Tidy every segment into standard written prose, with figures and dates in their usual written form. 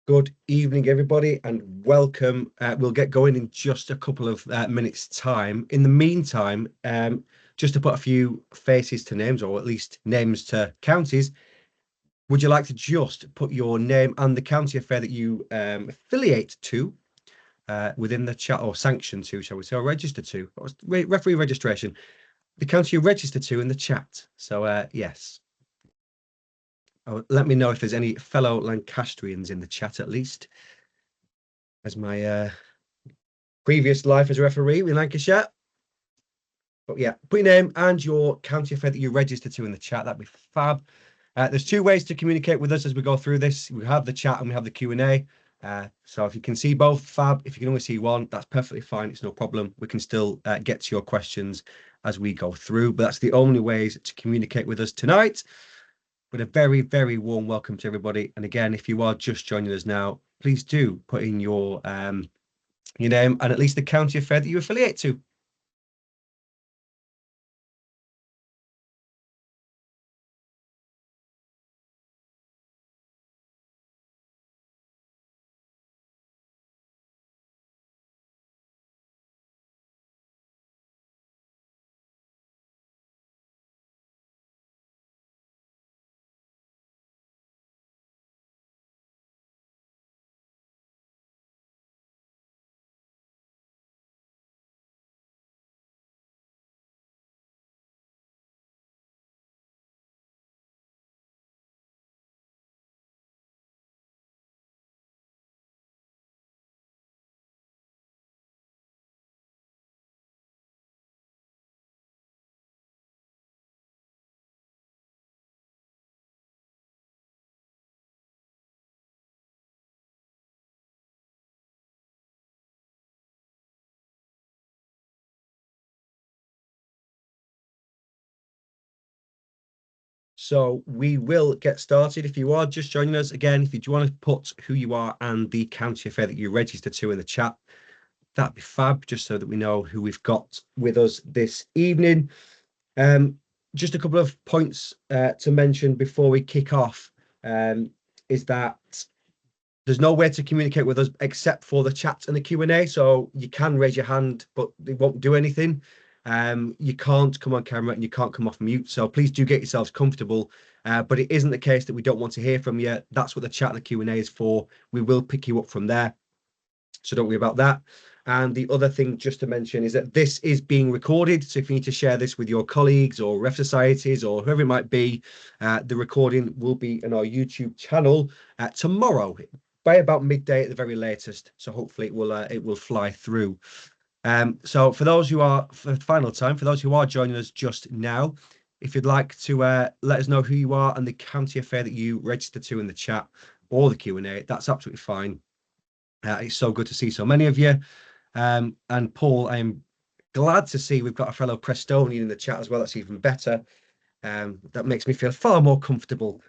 Good evening, everybody, and welcome. We'll get going in just a couple of minutes' time. In the meantime, just to put a few faces to names, or at least names to counties, would you like to just put your name and the county affair that you affiliate to within the chat, or sanction to, shall we say, or register to, or referee registration, the county you register to in the chat? So, yes. Let me know if there's any fellow Lancastrians in the chat, at least, as my previous life as a referee in Lancashire. But yeah, put your name and your county affair that you register to in the chat. That'd be fab. There's two ways to communicate with us as we go through this. We have the chat and we have the Q&A. So if you can see both, fab. If you can only see one, that's perfectly fine. It's no problem. We can still get to your questions as we go through. But that's the only ways to communicate with us tonight. But a very, very warm welcome to everybody. And again, if you are just joining us now, please do put in your name and at least the county affair that you affiliate to. So we will get started. If you are just joining us, again, if you do want to put who you are and the county affair that you register to in the chat, that'd be fab, just so that we know who we've got with us this evening. Just a couple of points to mention before we kick off is that there's no way to communicate with us except for the chat and the Q&A. So you can raise your hand, but it won't do anything. You can't come on camera and you can't come off mute. So please do get yourselves comfortable. But it isn't the case that we don't want to hear from you. That's what the chat and the Q&A is for. We will pick you up from there. So don't worry about that. And the other thing just to mention is that this is being recorded. So if you need to share this with your colleagues or ref societies or whoever it might be, the recording will be on our YouTube channel tomorrow by about midday at the very latest. So hopefully it will fly through. So for those who are, for the final time, for those who are joining us just now, if you'd like to let us know who you are and the county affair that you register to in the chat or the Q&A, that's absolutely fine. It's so good to see so many of you. And Paul, I'm glad to see we've got a fellow Prestonian in the chat as well. That's even better. That makes me feel far more comfortable,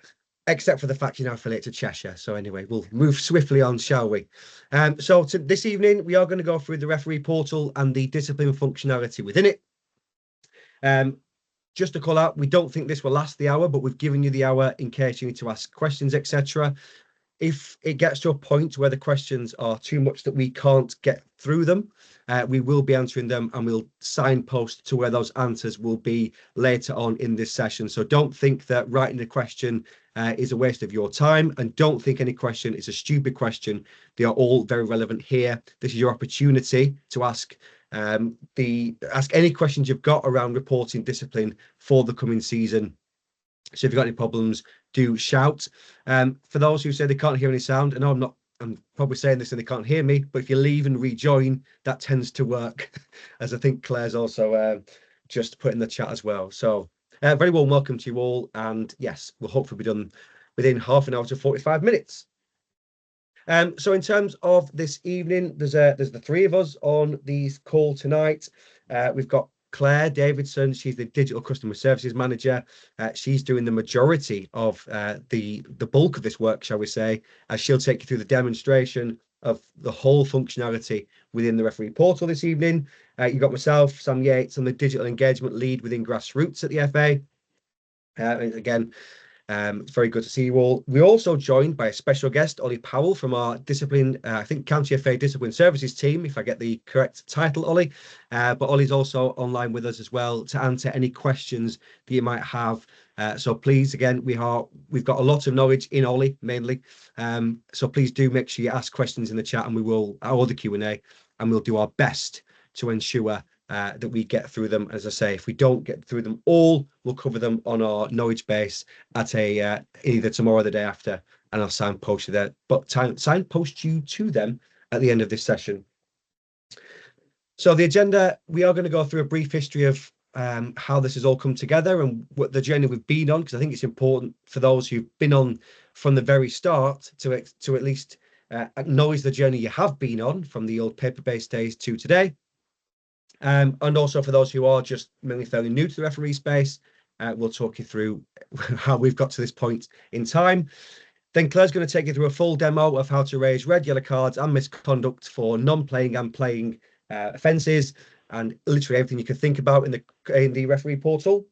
except for the fact you now affiliate to Cheshire. So anyway, we'll move swiftly on, shall we? So this evening, we are going to go through the referee portal and the discipline functionality within it. Just to call out, we don't think this will last the hour, but we've given you the hour in case you need to ask questions, etc. If it gets to a point where the questions are too much that we can't get through them, we will be answering them and we'll signpost to where those answers will be later on in this session. So don't think that writing a question is a waste of your time, and don't think any question is a stupid question. They are all very relevant here. This is your opportunity to ask any questions you've got around reporting discipline for the coming season. So if you've got any problems, do shout. For those who say they can't hear any sound, and I'm probably saying this and they can't hear me, but if you leave and rejoin, that tends to work, as I think Claire's also just put in the chat as well. So very warm welcome to you all. And yes, we'll hopefully be done within half an hour to 45 minutes. So in terms of this evening, there's the three of us on the call tonight. We've got Claire Davidson. She's the digital customer services manager. She's doing the majority of the bulk of this work, shall we say, as she'll take you through the demonstration of the whole functionality within the referee portal this evening. You've got myself, Sam Yates. I'm the digital engagement lead within Grassroots at the FA. Again, It's very good to see you all. We're also joined by a special guest, Ollie Powell from our discipline, I think County FA Discipline Services team, if I get the correct title, Ollie. But Ollie's also online with us as well to answer any questions that you might have. So please, again, we've got a lot of knowledge in Ollie mainly. So please do make sure you ask questions in the chat, and we will, or the Q&A, and we'll do our best to ensure that we get through them. As I say, if we don't get through them all, we'll cover them on our knowledge base at either tomorrow or the day after, and I'll signpost you to them at the end of this session. So the agenda, we are going to go through a brief history of how this has all come together and what the journey we've been on, because I think it's important for those who've been on from the very start to at least acknowledge the journey you have been on from the old paper-based days to today. And also for those who are just mainly fairly new to the referee space, we'll talk you through how we've got to this point in time. Then Claire's going to take you through a full demo of how to raise red, yellow cards and misconduct for non-playing and playing offences, and literally everything you can think about in the referee portal.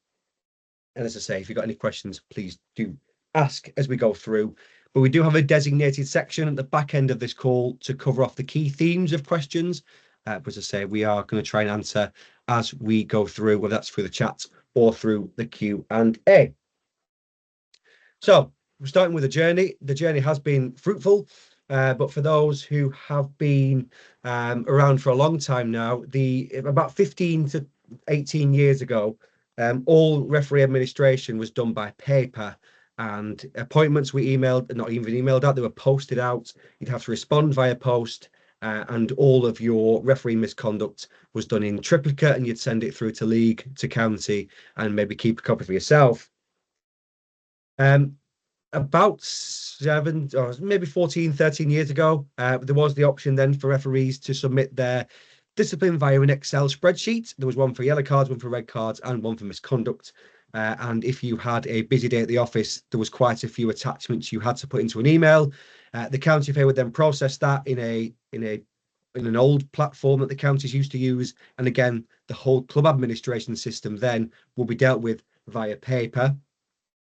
And as I say, if you've got any questions, please do ask as we go through. But we do have a designated section at the back end of this call to cover off the key themes of questions. But as I say, we are going to try and answer as we go through, whether that's through the chat or through the Q&A. So we're starting with the journey. The journey has been fruitful, but for those who have been around for a long time now, about 15 to 18 years ago, all referee administration was done by paper, and appointments we emailed, not even emailed out, they were posted out. You'd have to respond via post. And all of your referee misconduct was done in triplicate, and you'd send it through to league, to county, and maybe keep a copy for yourself. About 7 or maybe 14, 13 years ago, there was the option then for referees to submit their discipline via an Excel spreadsheet. There was one for yellow cards, one for red cards, and one for misconduct. And if you had a busy day at the office, there was quite a few attachments you had to put into an email. The county FA would then process that in an old platform that the counties used to use, and again, the whole club administration system then will be dealt with via paper,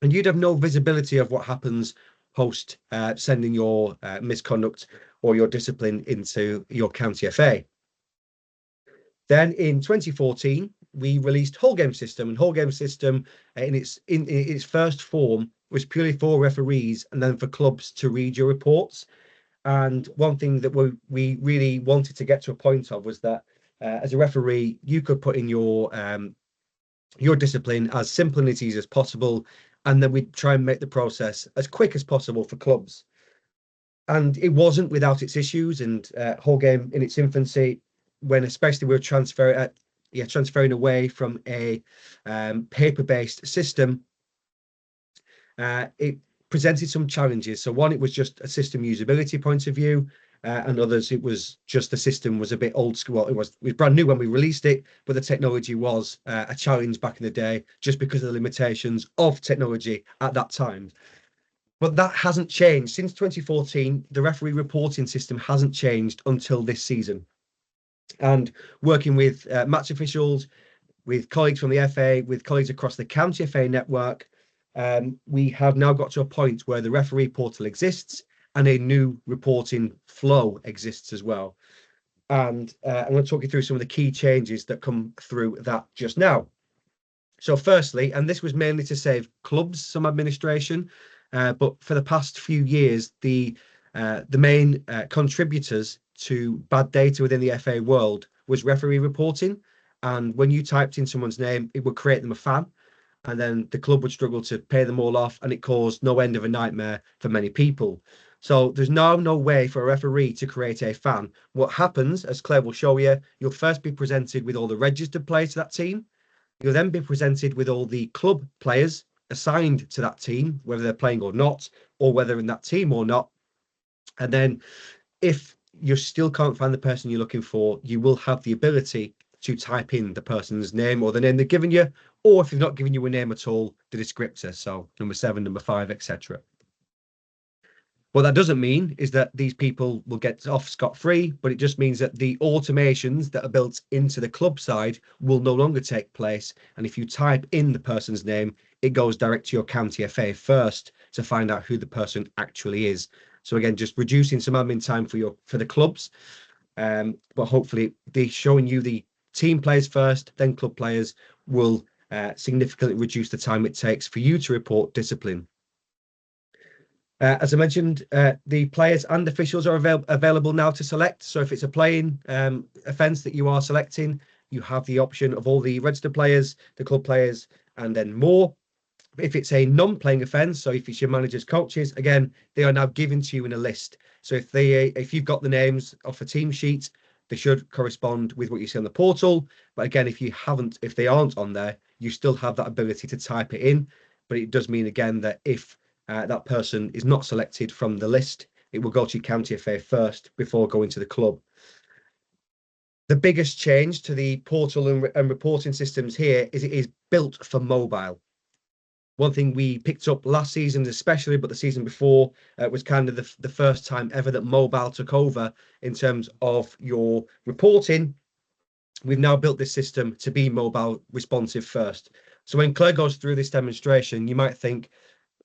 and you'd have no visibility of what happens post sending your misconduct or your discipline into your county FA. Then in 2014, we released Whole Game System, and Whole Game System in its first form was purely for referees and then for clubs to read your reports. And one thing that we really wanted to get to a point of was that as a referee, you could put in your discipline as simple and as easy as possible, and then we'd try and make the process as quick as possible for clubs. And it wasn't without its issues, and Whole Game in its infancy, when especially we were transferring away from a paper-based system, it presented some challenges. So one, it was just a system usability point of view, and others, it was just the system was a bit old school. It was brand new when we released it, but the technology was a challenge back in the day, just because of the limitations of technology at that time. But that hasn't changed since 2014. The referee reporting system hasn't changed until this season. And working with match officials, with colleagues from the FA, with colleagues across the county FA network, we have now got to a point where the referee portal exists and a new reporting flow exists as well. And I'm going to talk you through some of the key changes that come through that just now. So firstly, and this was mainly to save clubs some administration, but for the past few years, the main contributors to bad data within the FA world was referee reporting. And when you typed in someone's name, it would create them a fan, and then the club would struggle to pay them all off, and it caused no end of a nightmare for many people. So there's now no way for a referee to create a fan. What happens, as Claire will show you, you'll first be presented with all the registered players to that team. You'll then be presented with all the club players assigned to that team, whether they're playing or not, or whether in that team or not. And then if you still can't find the person you're looking for, you will have the ability to type in the person's name or the name they've given you, or if they've not given you a name at all, the descriptor, so number 7, number 5, etc. What that doesn't mean is that these people will get off scot-free, but it just means that the automations that are built into the club side will no longer take place. And if you type in the person's name, it goes direct to your county FA first to find out who the person actually is. So again, just reducing some admin time for the clubs, but hopefully they showing you the team players first, then club players will significantly reduce the time it takes for you to report discipline. As I mentioned, the players and officials are available now to select. So if it's a playing offence that you are selecting, you have the option of all the registered players, the club players, and then more. If it's a non-playing offence, so if it's your managers, coaches, again, they are now given to you in a list. So if you've got the names off a team sheet, they should correspond with what you see on the portal. But again, if they aren't on there, you still have that ability to type it in. But it does mean again that if that person is not selected from the list, it will go to your county FA first before going to the club. The biggest change to the portal and reporting systems here is it is built for mobile. One thing we picked up last season especially, but the season before, was kind of the first time ever that mobile took over in terms of your reporting. We've now built this system to be mobile responsive first. So when Claire goes through this demonstration, you might think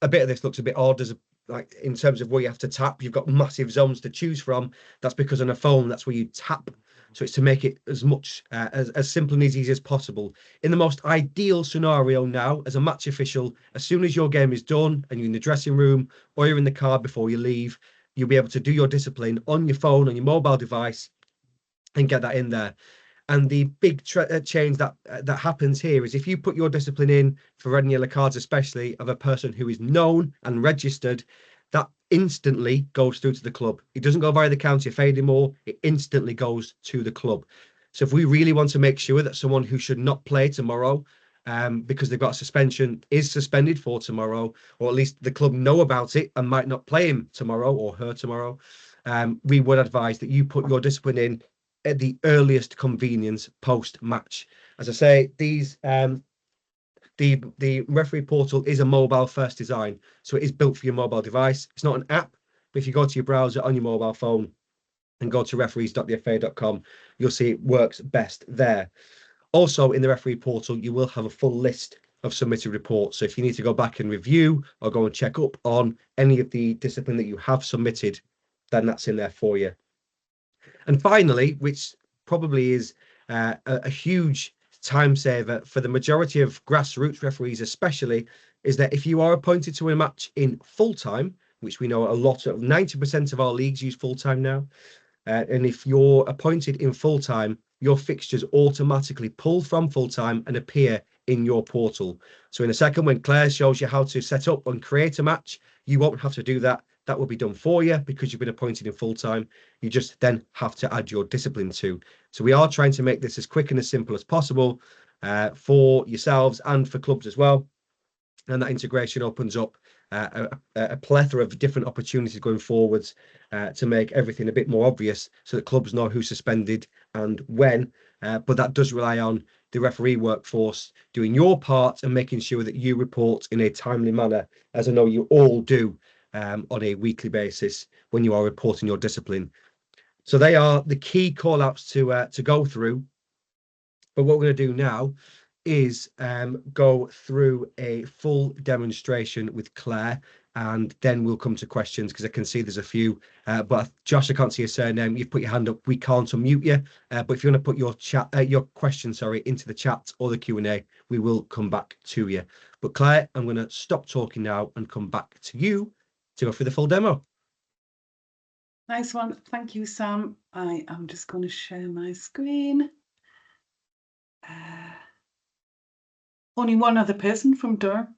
a bit of this looks a bit odd like in terms of where you have to tap. You've got massive zones to choose from. That's because on a phone, that's where you tap. So it's to make it as much as simple and as easy as possible. In the most ideal scenario now, as a match official, as soon as your game is done and you're in the dressing room or you're in the car before you leave, you'll be able to do your discipline on your phone, on your mobile device, and get that in there. And the big change that happens here is if you put your discipline in for red and yellow cards, especially of a person who is known and registered, that instantly goes through to the club. It doesn't go via the county FA anymore. It instantly goes to the club. So if we really want to make sure that someone who should not play tomorrow, because they've got a suspension, is suspended for tomorrow, or at least the club know about it and might not play him tomorrow or her tomorrow, we would advise that you put your discipline in at the earliest convenience post-match. As I say, the referee portal is a mobile first design, so it is built for your mobile device. It's not an app, but if you go to your browser on your mobile phone and go to referees.thefa.com, you'll see it works best there. Also, in the referee portal, you will have a full list of submitted reports. So if you need to go back and review or go and check up on any of the discipline that you have submitted, then that's in there for you. And finally, which probably is a huge time saver for the majority of grassroots referees especially, is that if you are appointed to a match in full-time, which we know a lot of 90% of our leagues use full-time now, and if you're appointed in full-time, your fixtures automatically pull from full-time and appear in your portal. So in a second, when Claire shows you how to set up and create a match, you won't have to do that. That will be done for you because you've been appointed in full-time. You just then have to add your discipline to. So we are trying to make this as quick and as simple as possible for yourselves and for clubs as well. And that integration opens up a plethora of different opportunities going forwards to make everything a bit more obvious so that clubs know who's suspended and when. But that does rely on the referee workforce doing your part and making sure that you report in a timely manner, as I know you all do on a weekly basis when you are reporting your discipline. So they are the key call-outs to go through. But what we're going to do now is go through a full demonstration with Claire, and then we'll come to questions because I can see there's a few. But Josh, I can't see your surname. You've put your hand up. We can't unmute you. But if you want to put your question, into the chat or the Q&A, we will come back to you. But Claire, I'm going to stop talking now and come back to you to go through the full demo. Nice one. Thank you, Sam. I am just going to share my screen. Only one other person from Durham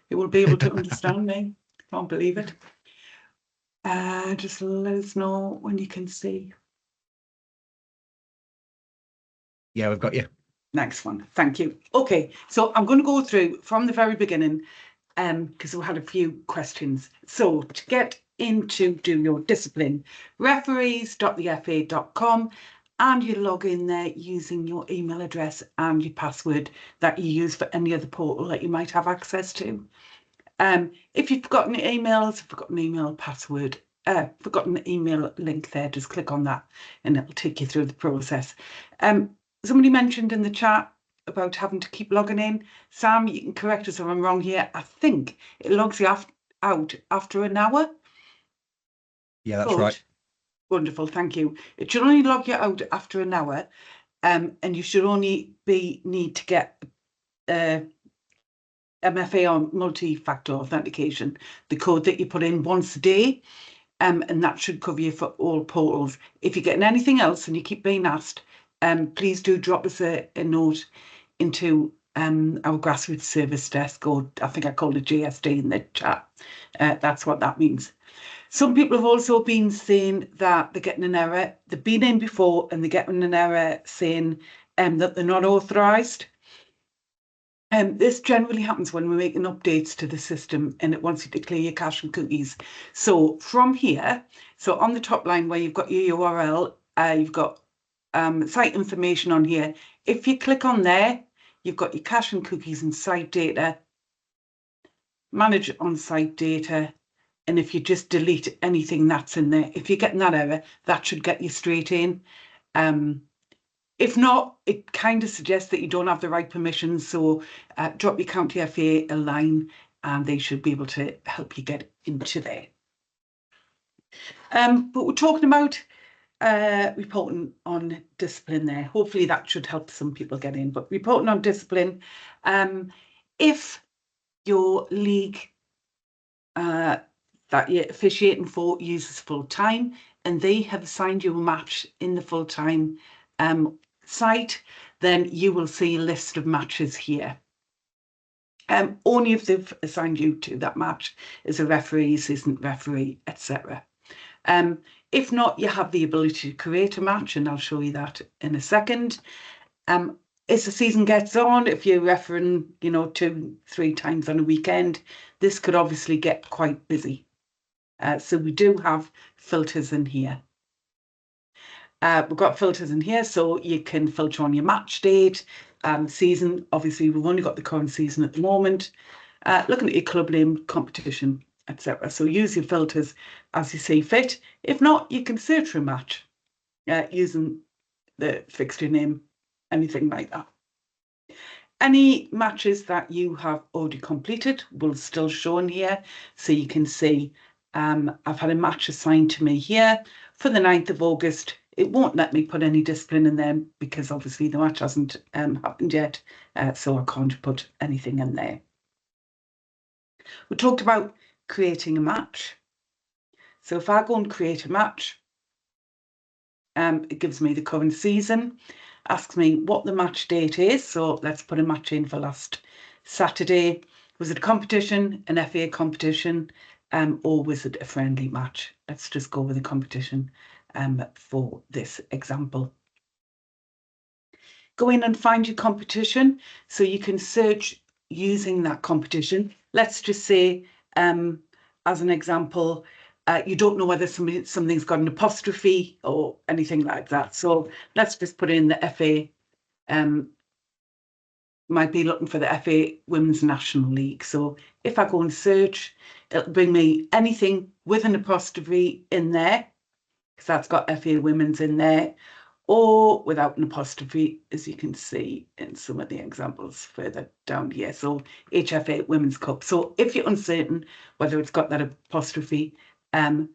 who will be able to understand me. Can't believe it. Just let us know when you can see. Yeah, we've got you. Next one. Thank you. Okay, so I'm going to go through from the very beginning because we had a few questions. So to get into do your discipline, referees.thefa.com, and you log in there using your email address and your password that you use for any other portal that you might have access to. If you've forgotten emails, forgotten email password, forgotten email link there, just click on that and it'll take you through the process. Somebody mentioned in the chat about having to keep logging in. Sam, you can correct us if I'm wrong here. I think it logs you out after an hour. Yeah, that's right. Wonderful, thank you. It should only log you out after an hour, and you should only need to get MFA or multi-factor authentication, the code that you put in once a day, and that should cover you for all portals. If you're getting anything else and you keep being asked, please do drop us a note into our grassroots service desk, or I think I called it JSD in the chat. That's what that means. Some people have also been saying that they're getting an error. They've been in before and they're getting an error saying that they're not authorised. This generally happens when we're making updates to the system and it wants you to clear your cache and cookies. So from here, so on the top line where you've got your URL, you've got site information on here. If you click on there, you've got your cache and cookies and site data, manage on-site data, and if you just delete anything that's in there, if you're getting that error, that should get you straight in. If not, it kind of suggests that you don't have the right permissions, so drop your County FA a line and they should be able to help you get into there. But we're talking about reporting on discipline there. Hopefully that should help some people get in, but reporting on discipline, if your league that you're officiating for uses full-time and they have assigned you a match in the full-time site, then you will see a list of matches here. Only if they've assigned you to that match as a referee, assistant referee, etc. If not, you have the ability to create a match, and I'll show you that in a second. As the season gets on, if you're refereeing, 2-3 times on a weekend, this could obviously get quite busy. So we do have filters in here. We've got filters in here, so you can filter on your match date, season. Obviously, we've only got the current season at the moment. Looking at your club name, competition, etc. So use your filters as you see fit. If not, you can search for a match using the fixture name, anything like that. Any matches that you have already completed will still show in here, so you can see I've had a match assigned to me here for the 9th of August. It won't let me put any discipline in there because obviously the match hasn't happened yet, so I can't put anything in there. We talked about creating a match. So if I go and create a match, it gives me the current season, asks me what the match date is. So let's put a match in for last Saturday. Was it a competition, an FA competition, or was it a friendly match? Let's just go with a competition for this example. Go in and find your competition so you can search using that competition. Let's just say, as an example, you don't know whether something's got an apostrophe or anything like that. So let's just put in the FA. Might be looking for the FA Women's National League. So if I go and search, it'll bring me anything with an apostrophe in there, because that's got FA Women's in there, or without an apostrophe, as you can see in some of the examples further down here. So HFA Women's Cup. So if you're uncertain whether it's got that apostrophe, then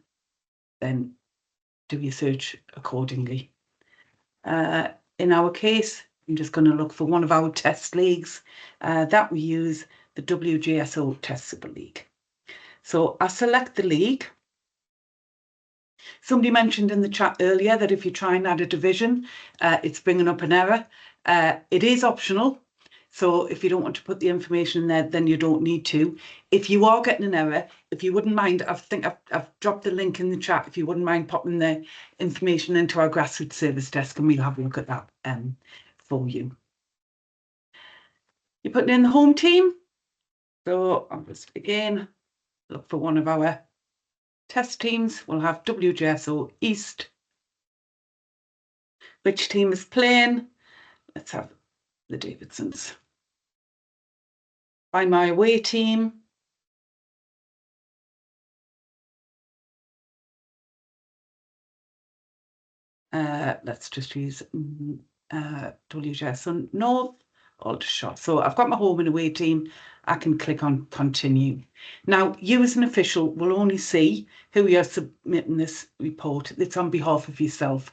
do your search accordingly. In our case, I'm just going to look for one of our test leagues that we use, the WGSO Test Super League. So I select the league. Somebody mentioned in the chat earlier that if you try and add a division, it's bringing up an error. It is optional. So if you don't want to put the information in there, then you don't need to. If you are getting an error, if you wouldn't mind, I think I've dropped the link in the chat. If you wouldn't mind popping the information into our grassroots service desk and we'll have a look at that for you. You're putting in the home team. So I'll just again look for one of our test teams. We'll have WGSO East. Which team is playing? Let's have the Davidsons. Find my away team. let's just use WJS North, Aldershot. So I've got my home and away team. I can click on continue. Now, you as an official will only see who you're submitting this report. It's on behalf of yourself.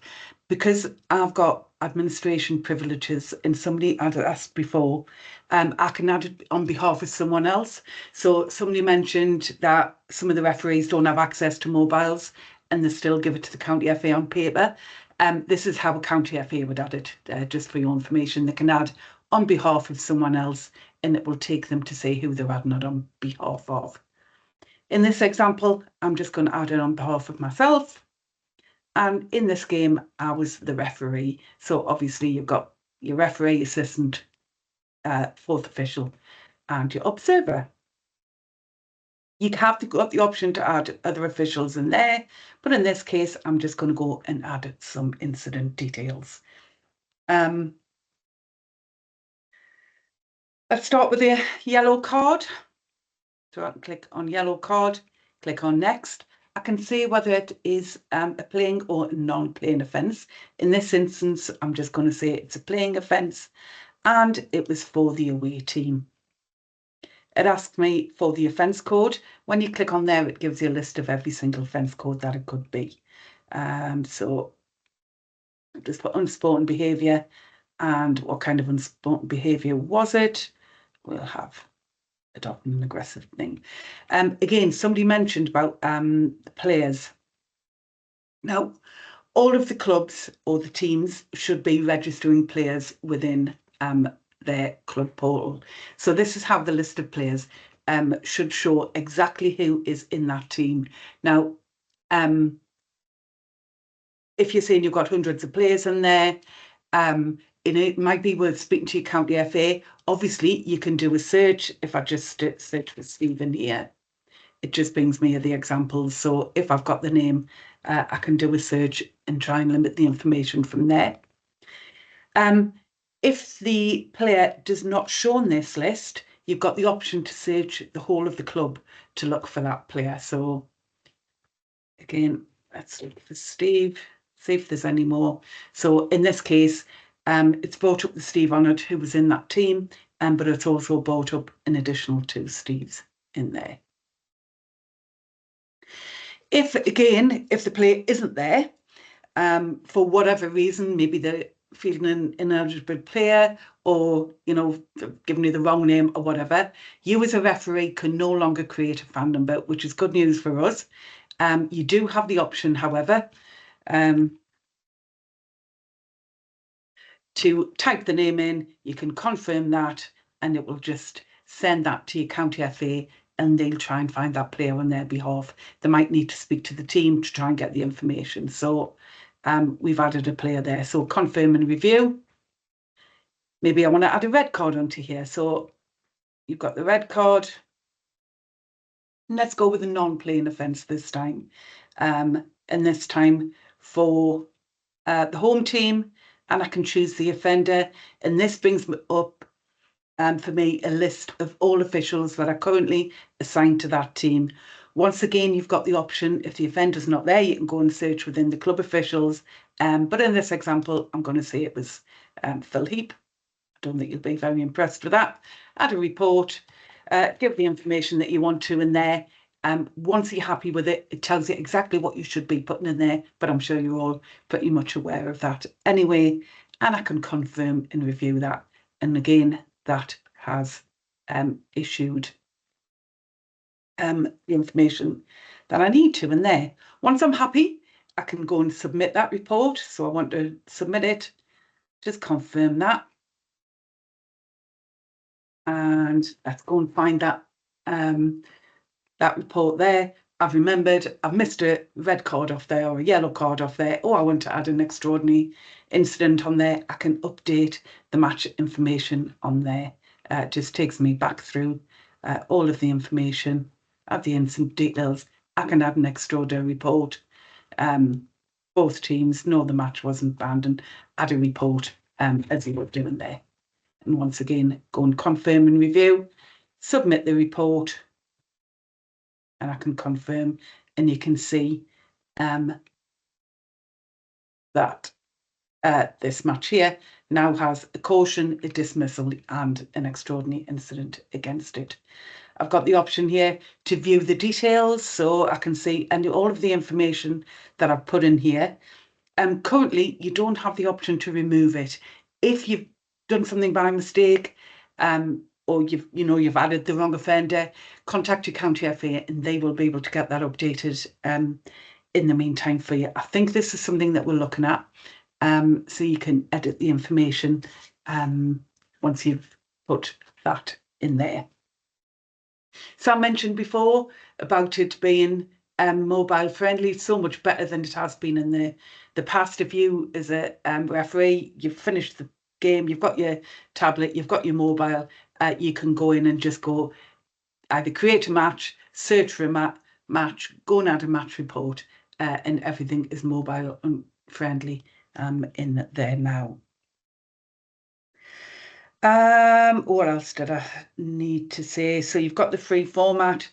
Because I've got administration privileges and somebody had asked before, I can add it on behalf of someone else. So somebody mentioned that some of the referees don't have access to mobiles and they still give it to the county FA on paper. This is how a county FA would add it, just for your information. They can add on behalf of someone else and it will take them to say who they're adding it on behalf of. In this example, I'm just going to add it on behalf of myself. And in this game, I was the referee. So obviously you've got your referee, assistant, fourth official, and your observer. You have got the option to add other officials in there, but in this case, I'm just going to go and add some incident details. Let's start with the yellow card. So I can click on yellow card, click on next. I can see whether it is a playing or non-playing offence. In this instance, I'm just going to say it's a playing offence and it was for the away team. It asks me for the offence code. When you click on there, it gives you a list of every single offence code that it could be. So just put unsporting behaviour and what kind of unsporting behaviour was it? We'll have adopting an aggressive thing. Again, somebody mentioned about the players. Now, all of the clubs or the teams should be registering players within their club portal. So this is how the list of players should show exactly who is in that team. Now, if you're saying you've got hundreds of players in there, it might be worth speaking to your county FA. Obviously, you can do a search. If I just search for Stephen here, it just brings me the examples. So if I've got the name, I can do a search and try and limit the information from there. If the player does not show on this list, you've got the option to search the whole of the club to look for that player. So again, let's look for Steve, see if there's any more. So in this case, it's brought up the Steve Honored who was in that team, but it's also brought up an additional 2 Steves in there. If the player isn't there, for whatever reason, maybe they're feeling an ineligible player or, giving you the wrong name or whatever, you as a referee can no longer create a fan number, which is good news for us. You do have the option, however, to type the name in. You can confirm that and it will just send that to your county FA and they'll try and find that player on their behalf. They might need to speak to the team to try and get the information. So we've added a player there. So confirm and review. Maybe I want to add a red card onto here. So you've got the red card. And let's go with a non-playing offence this time. And this time for the home team, and I can choose the offender. And this brings me up for me a list of all officials that are currently assigned to that team. Once again, you've got the option, if the offender's not there, you can go and search within the club officials. But in this example, I'm going to say it was Phil Heap. I don't think you'll be very impressed with that. Add a report, give the information that you want to in there. Once you're happy with it, it tells you exactly what you should be putting in there, but I'm sure you're all pretty much aware of that anyway. And I can confirm and review that. And again, that has issued the information that I need to in there. Once I'm happy, I can go and submit that report. So I want to submit it, just confirm that. And let's go and find that that report there. I've remembered I've missed a red card off there or a yellow card off there. Oh, I want to add an extraordinary incident on there. I can update the match information on there. It just takes me back through all of the information, add the incident details. I can add an extraordinary report. Both teams know the match wasn't banned and add a report as you were doing there. And once again, go and confirm and review, submit the report, and I can confirm, and you can see that this match here now has a caution, a dismissal, and an extraordinary incident against it. I've got the option here to view the details, so I can see and all of the information that I've put in here. Currently, you don't have the option to remove it. If you've done something by mistake, or you've added the wrong offender, contact your county FA and they will be able to get that updated in the meantime for you. I think this is something that we're looking at, so you can edit the information once you've put that in there. Sam mentioned before about it being mobile friendly, so much better than it has been in the past. If you, as a referee, you've finished the game, you've got your tablet, you've got your mobile, you can go in and just go either create a match, search for a match, go and add a match report, and everything is mobile and friendly in there now. What else did I need to say? So you've got the free format.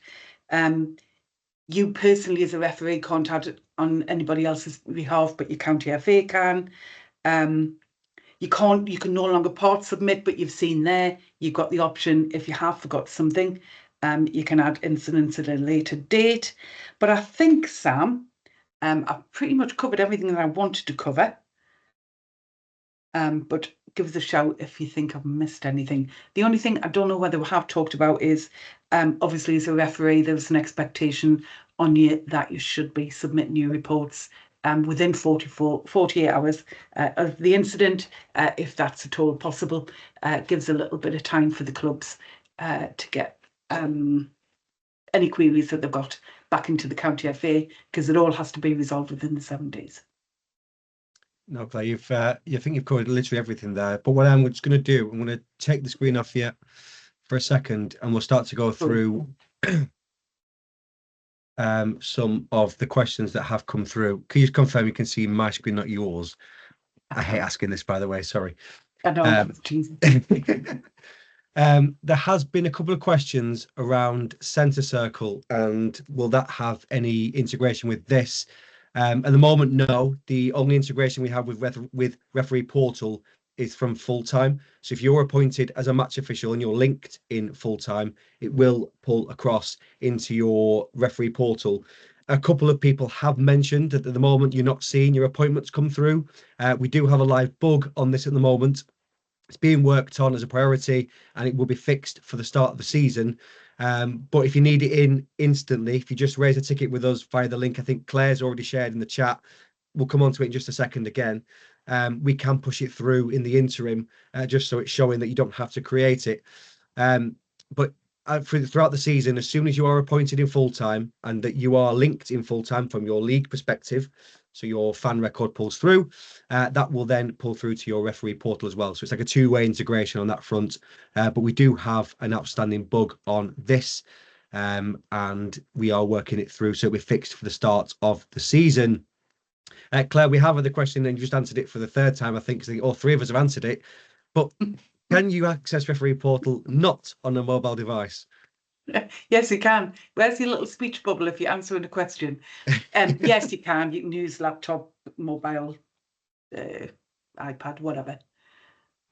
You personally, as a referee, can't add it on anybody else's behalf, but your county FA can. You can no longer part submit, but you've seen there, you've got the option, if you have forgot something, you can add incidents at a later date. But I think, Sam, I've pretty much covered everything that I wanted to cover. But give us a shout if you think I've missed anything. The only thing I don't know whether we have talked about is, obviously as a referee, there's an expectation on you that you should be submitting your reports within 48 hours of the incident, if that's at all possible. Gives a little bit of time for the clubs to get any queries that they've got back into the county FA, because it all has to be resolved within the 7 days. No, Claire, you think you've covered literally everything there. But what I'm just going to do, I'm going to take the screen off you for a second, and we'll start to go through some of the questions that have come through. Can you just confirm you can see my screen, not yours? I hate asking this, by the way. Sorry. I know. There has been a couple of questions around Centre Circle, and will that have any integration with this? At the moment, no. The only integration we have with Referee Portal is from Full Time. So if you're appointed as a match official and you're linked in Full Time, it will pull across into your Referee Portal. A couple of people have mentioned that at the moment you're not seeing your appointments come through. We do have a live bug on this at the moment. It's being worked on as a priority, and it will be fixed for the start of the season. But if you need it in instantly, if you just raise a ticket with us via the link I think Claire's already shared in the chat, we'll come on to it in just a second again. We can push it through in the interim, just so it's showing that you don't have to create it. But throughout the season, as soon as you are appointed in Full Time and that you are linked in Full Time from your league perspective, so your fan record pulls through, that will then pull through to your Referee Portal as well. So it's like a two-way integration on that front. But we do have an outstanding bug on this, and we are working it through, so it'll be fixed for the start of the season. Claire, we have another question, and you just answered it for the third time, I think, because all three of us have answered it. But can you access Referee Portal not on a mobile device? Yes, you can. Where's your little speech bubble if you're answering a question? Yes, you can. You can use laptop, mobile, iPad, whatever.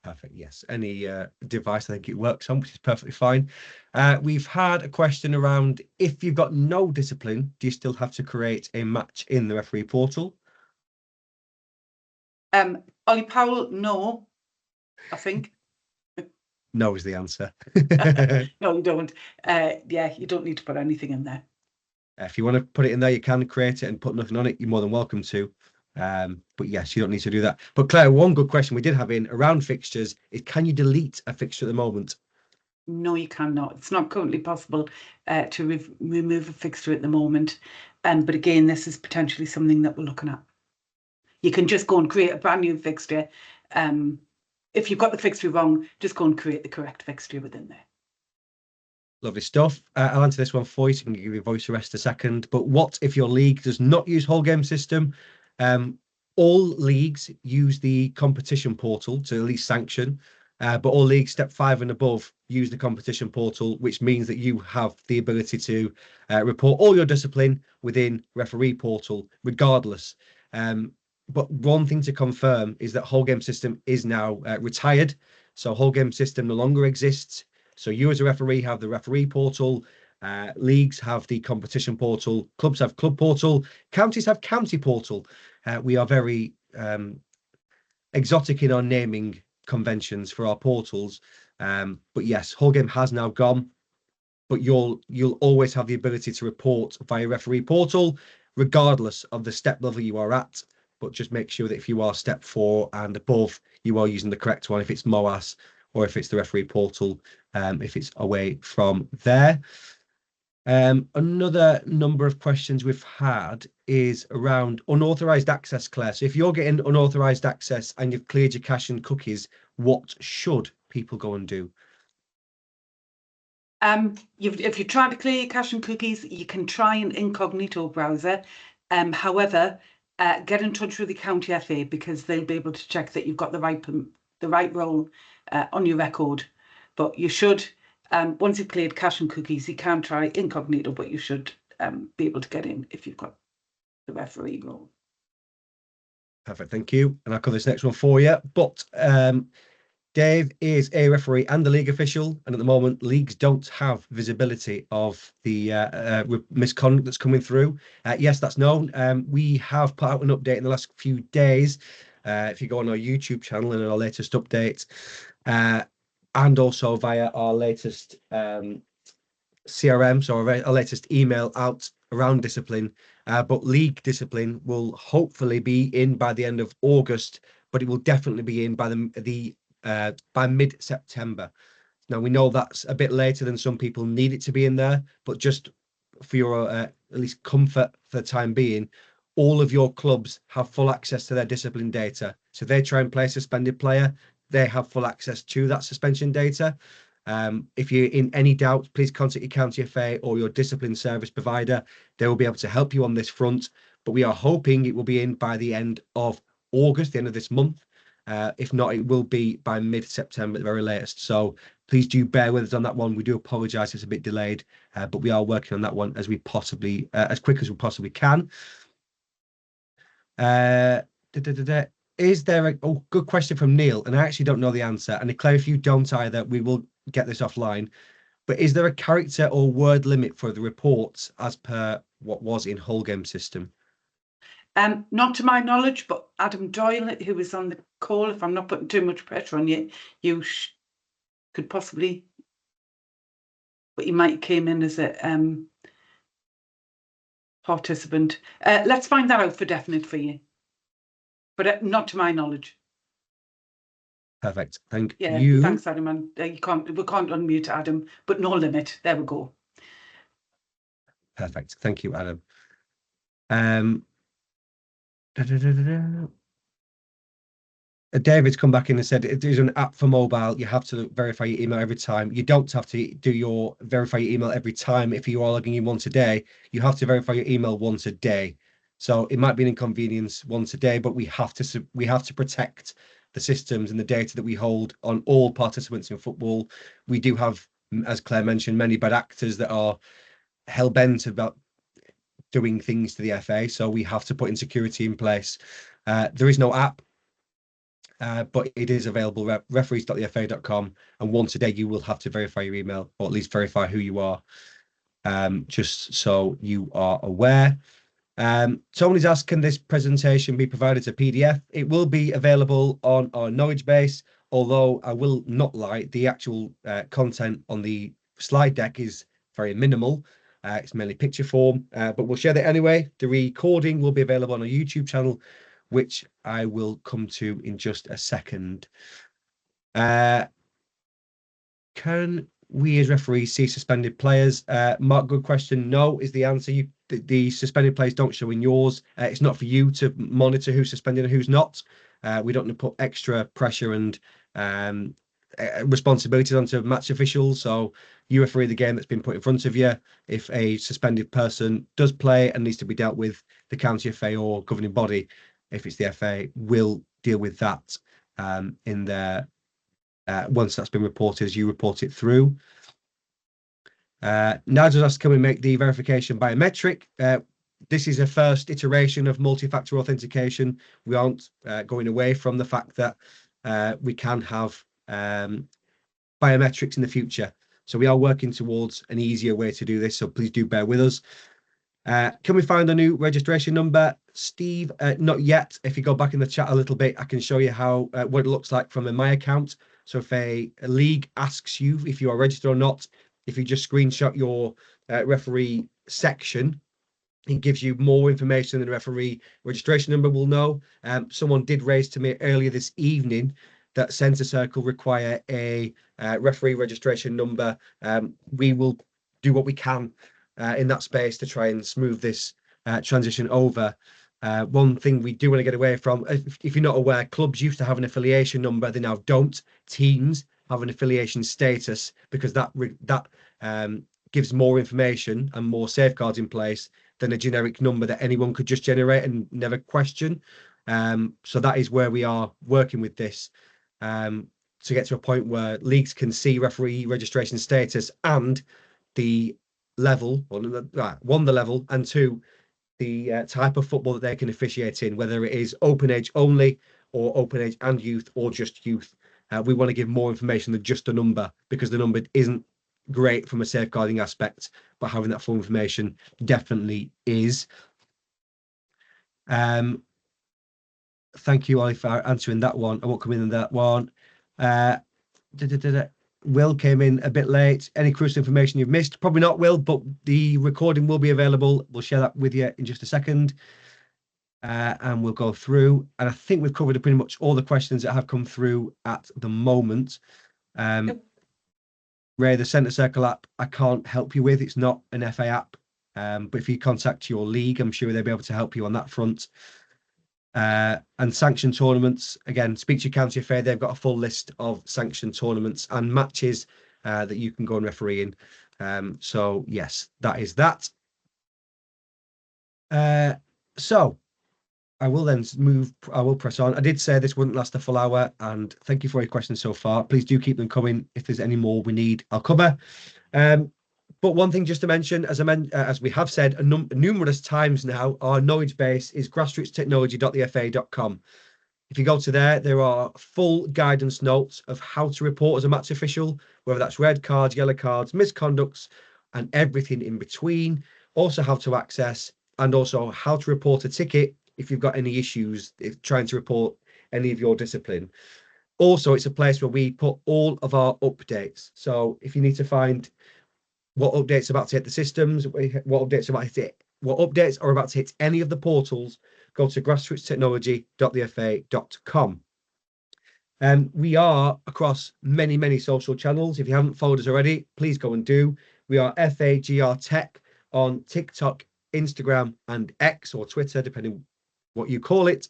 Perfect. Yes, any device I think it works on, which is perfectly fine. We've had a question around, if you've got no discipline, do you still have to create a match in the Referee Portal? Ollie Powell, no, I think. No is the answer. No, you don't. Yeah, you don't need to put anything in there. If you want to put it in there, you can create it and put nothing on it. You're more than welcome to. But yes, you don't need to do that. But Claire, one good question we did have in around fixtures is, can you delete a fixture at the moment? No, you cannot. It's not currently possible to remove a fixture at the moment. But again, this is potentially something that we're looking at. You can just go and create a brand new fixture. If you've got the fixture wrong, just go and create the correct fixture within there. Lovely stuff. I'll answer this one for you, so you can give your voice a rest a second. But what if your league does not use whole game system? All leagues use the competition portal to at least sanction, but all leagues step 5 and above use the competition portal, which means that you have the ability to report all your discipline within Referee Portal, regardless. But one thing to confirm is that whole game system is now retired. So whole game system no longer exists. So you as a referee have the referee portal, leagues have the competition portal, clubs have club portal, counties have county portal. We are very exotic in our naming conventions for our portals. But yes, whole game has now gone, but you'll always have the ability to report via referee portal, regardless of the step level you are at. But just make sure that if you are step 4 and above, you are using the correct one, if it's MOAS or if it's the referee portal, if it's away from there. Another number of questions we've had is around unauthorized access, Claire. So if you're getting unauthorized access and you've cleared your cache and cookies, what should people go and do? If you're trying to clear your cache and cookies, you can try an incognito browser. However, get in touch with the county FA, because they'll be able to check that you've got the right role on your record. But you should, once you've cleared cache and cookies, you can try incognito, but you should be able to get in if you've got the referee role. Perfect, thank you. And I'll cover this next one for you. But Dave is a referee and a league official, and at the moment, leagues don't have visibility of the misconduct that's coming through. Yes, that's known. We have put out an update in the last few days. If you go on our YouTube channel and our latest update, and also via our latest CRM, so our latest email out around discipline. But league discipline will hopefully be in by the end of August, but it will definitely be in by mid-September. Now, we know that's a bit later than some people need it to be in there, but just for your at least comfort for the time being, all of your clubs have full access to their discipline data. So if they try and play a suspended player, they have full access to that suspension data. If you're in any doubt, please contact your county FA or your discipline service provider. They will be able to help you on this front, but we are hoping it will be in by the end of August, the end of this month. If not, it will be by mid-September at the very latest. So please do bear with us on that one. We do apologise, it's a bit delayed, but we are working on that one as quick as we possibly can. Is there good question from Neil, and I actually don't know the answer. And Claire, if you don't either, we will get this offline. But is there a character or word limit for the reports as per what was in whole game system? Not to my knowledge, but Adam Doyle, who was on the call, if I'm not putting too much pressure on you, you could possibly, but you might came in as a participant. Let's find that out for definite for you, but not to my knowledge. Perfect. Thank you. Yeah, thanks, Adam. And we can't unmute Adam, but no limit. There we go. Perfect. Thank you, Adam. David's come back in and said it is an app for mobile. You have to verify your email every time. You don't have to verify your email every time. If you are logging in once a day, you have to verify your email once a day. So it might be an inconvenience once a day, but we have to protect the systems and the data that we hold on all participants in football. We do have, as Claire mentioned, many bad actors that are hell-bent about doing things to the FA, so we have to put security in place. There is no app, but it is available, referees.thefa.com, and once a day you will have to verify your email, or at least verify who you are, just so you are aware. Tony's asked, can this presentation be provided as a PDF? It will be available on our knowledge base, although I will not lie, the actual content on the slide deck is very minimal. It's mainly picture form, but we'll share that anyway. The recording will be available on our YouTube channel, which I will come to in just a second. Can we as referees see suspended players? Mark, good question. No is the answer. The suspended players don't show in yours. It's not for you to monitor who's suspended and who's not. We don't put extra pressure and responsibilities onto match officials. So you referee the game that's been put in front of you. If a suspended person does play and needs to be dealt with, the county FA or governing body, if it's the FA, will deal with that in their once that's been reported, as you report it through. Nigel's asked, can we make the verification biometric? this is a first iteration of multi-factor authentication. We aren't going away from the fact that we can have biometrics in the future. So we are working towards an easier way to do this. So please do bear with us. Can we find a new registration number? Steve, not yet. If you go back in the chat a little bit, I can show you how what it looks like from my account. So if a league asks you if you are registered or not, if you just screenshot your referee section, it gives you more information than the referee registration number will know. Someone did raise to me earlier this evening that Centre Circle require a referee registration number. We will do what we can in that space to try and smooth this transition over. One thing we do want to get away from, if you're not aware, clubs used to have an affiliation number, they now don't. Teams have an affiliation status because that gives more information and more safeguards in place than a generic number that anyone could just generate and never question. So that is where we are working with this to get to a point where leagues can see referee registration status and the level, or one, the level, and two, the type of football that they can officiate in, whether it is open age only or open age and youth or just youth. We want to give more information than just a number, because the number isn't great from a safeguarding aspect, but having that full information definitely is. Thank you, Ollie, for answering that one. I won't come in on that one. Will came in a bit late. Any crucial information you've missed? Probably not, Will, but the recording will be available. We'll share that with you in just a second. And we'll go through. And I think we've covered pretty much all the questions that have come through at the moment. Ray, the Centre Circle app, I can't help you with. It's not an FA app. But if you contact your league, I'm sure they'll be able to help you on that front. And sanctioned tournaments, again, speak to your county FA. They've got a full list of sanctioned tournaments and matches that you can go and referee in. So yes, that is that. So I will then I will press on. I did say this wouldn't last a full hour, and thank you for your questions so far. Please do keep them coming. If there's any more we need, I'll cover. But one thing just to mention, as we have said numerous times now, our knowledge base is grassrootstechnology.thefa.com. If you go to there are full guidance notes of how to report as a match official, whether that's red cards, yellow cards, misconducts, and everything in between. Also how to access, and also how to report a ticket if you've got any issues trying to report any of your discipline. Also, it's a place where we put all of our updates. So if you need to find what updates are about to hit the systems, what updates are about to hit any of the portals, go to grassrootstechnology.thefa.com. We are across many social channels. If you haven't followed us already, please go and do. We are FAGR Tech on TikTok, Instagram, and X, or Twitter, depending what you call it.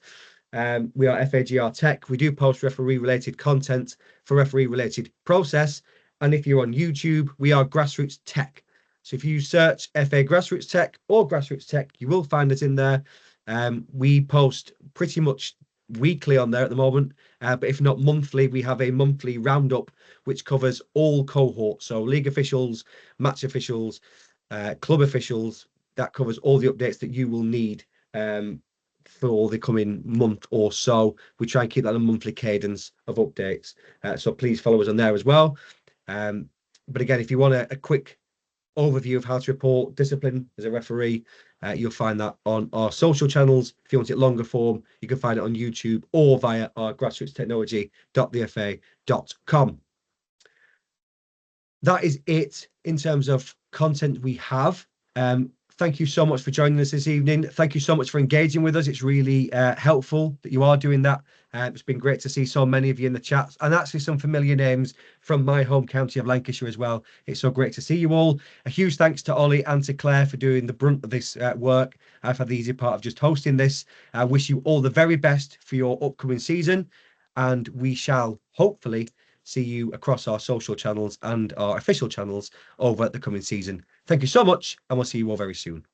We are FAGR Tech. We do post referee-related content for referee-related process. And if you're on YouTube, we are Grassroots Tech. So if you search FA Grassroots Tech or Grassroots Tech, you will find us in there. We post pretty much weekly on there at the moment. But if not monthly, we have a monthly roundup, which covers all cohorts. So league officials, match officials, club officials, that covers all the updates that you will need for the coming month or so. We try and keep that a monthly cadence of updates. So please follow us on there as well. But again, if you want a quick overview of how to report discipline as a referee, you'll find that on our social channels. If you want it longer form, you can find it on YouTube or via our grassrootstechnology.thefa.com. That is it in terms of content we have. Thank you so much for joining us this evening. Thank you so much for engaging with us. It's really helpful that you are doing that. It's been great to see so many of you in the chat, and actually some familiar names from my home county of Lancashire as well. It's so great to see you all. A huge thanks to Ollie and to Claire for doing the brunt of this work. I've had the easy part of just hosting this. I wish you all the very best for your upcoming season, and we shall hopefully see you across our social channels and our official channels over the coming season. Thank you so much, and we'll see you all very soon.